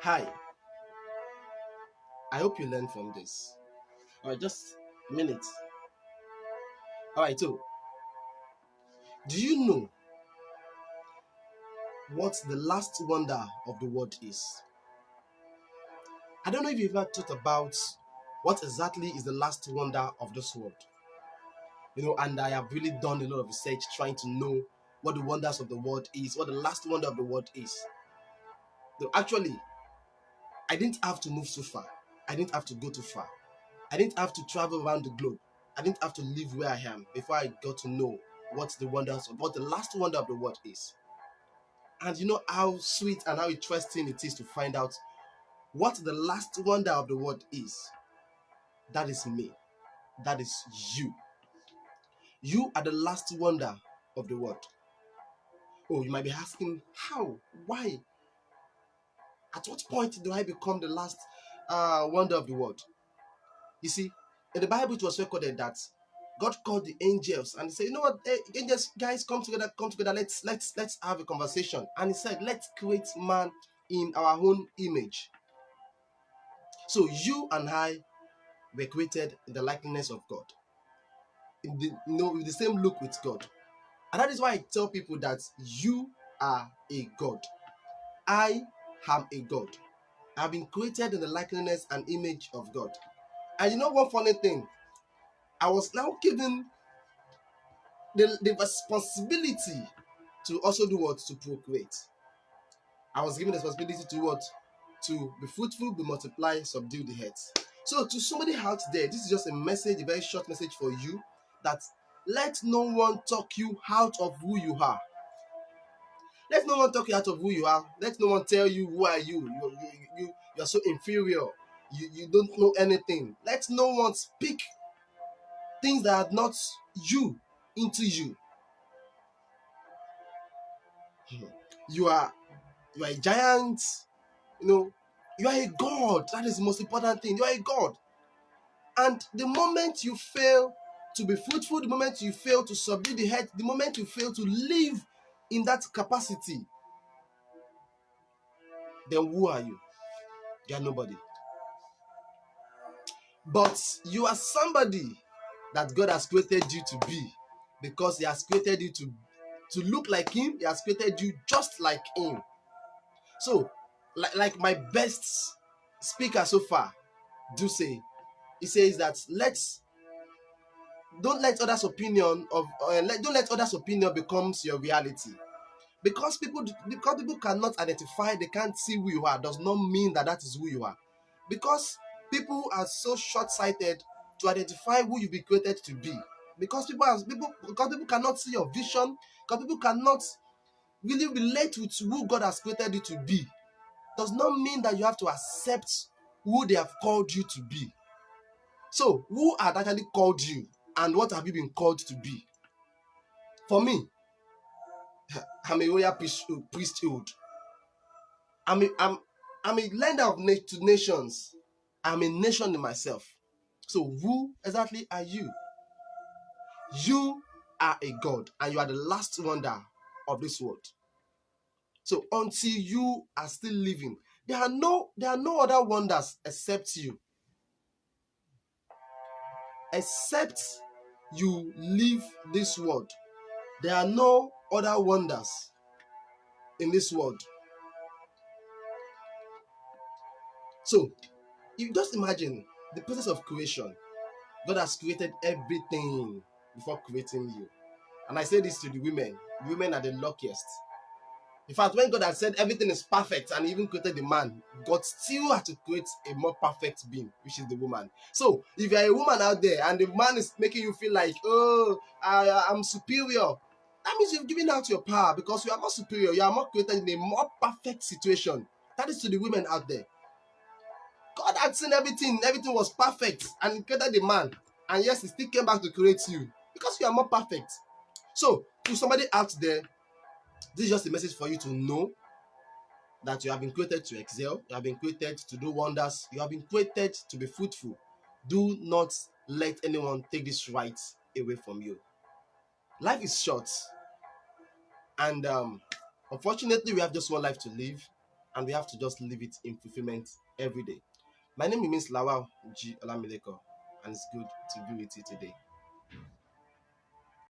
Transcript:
Hi, I hope you learned from this. Alright, just a minute. Alright, so do you know what the last wonder of the world is? I don't know if you've ever thought about what exactly is the last wonder of this world. And I have really done a lot of research trying to know what the wonders of the world is, what the last wonder of the world is. So actually, I didn't have to move so far. I didn't have to go too far. I didn't have to travel around the globe. I didn't have to live where I am before I got to know what the last wonder of the world is. And you know how sweet and how interesting it is to find out what the last wonder of the world is. That is me. That is you. You are the last wonder of the world. Oh, you might be asking, how? Why? At what point do I become the last wonder of the world? You see, in the Bible it was recorded that God called the angels and he said, you know what, hey, angels, guys, come together, let's have a conversation. And he said, let's create man in our own image. So you and I were created in the likeness of God, with the same look with God. And that is why I tell people that you are a God. I am a God. I have been created in the likeness and image of God. And you know one funny thing? I was now given the responsibility to also do what? To procreate. I was given the responsibility to what? To be fruitful, be multiply, subdue the earth. So to somebody out there, this is just a message, a very short message for you, that let no one talk you out of who you are. Let no one talk you out of who you are. Let no one tell you who are you. You're so inferior. You don't know anything. Let no one speak things that are not you into you. You are a giant, you are a God. That is the most important thing. You are a God. And the moment you fail to be fruitful, the moment you fail to subdue the earth, the moment you fail to live in that capacity, then who are you? You are nobody. But you are somebody that God has created you to be, because he has created you to look like him. He has created you just like him. So, like my best speaker so far do say, he says that don't let others' opinion don't let others' opinion becomes your reality. Because people cannot identify, they can't see who you are, does not mean that is who you are. Because people are so short-sighted to identify who you've been created to be. Because people cannot see your vision, because people cannot really relate with who God has created you to be, does not mean that you have to accept who they have called you to be. So, who had actually called you, and what have you been called to be? For me, I'm a royal priesthood. I'm a lender to nations. I'm a nation in myself. So who exactly are you? You are a God, and you are the last wonder of this world. So until you are still living, there are no other wonders except you. Except you leave this world, there are no other wonders in this world. So you just imagine the process of creation. God has created everything before creating you. And I say this to the women. Women are the luckiest. In fact, when God has said everything is perfect and even created the man, God still had to create a more perfect being, which is the woman. So, if you're a woman out there and the man is making you feel like, oh, I'm superior, that means you've given out your power, because you are not superior. You are more created in a more perfect situation. That is to the women out there. God had seen everything was perfect, and he created the man. And yes, he still came back to create you, because you are more perfect. So, to somebody out there, this is just a message for you to know that you have been created to excel, you have been created to do wonders, you have been created to be fruitful. Do not let anyone take this right away from you. Life is short, and unfortunately, we have just one life to live. and we have to just live it in fulfillment every day. My name remains Lawal G. Olamileko, and it's good to be with you today.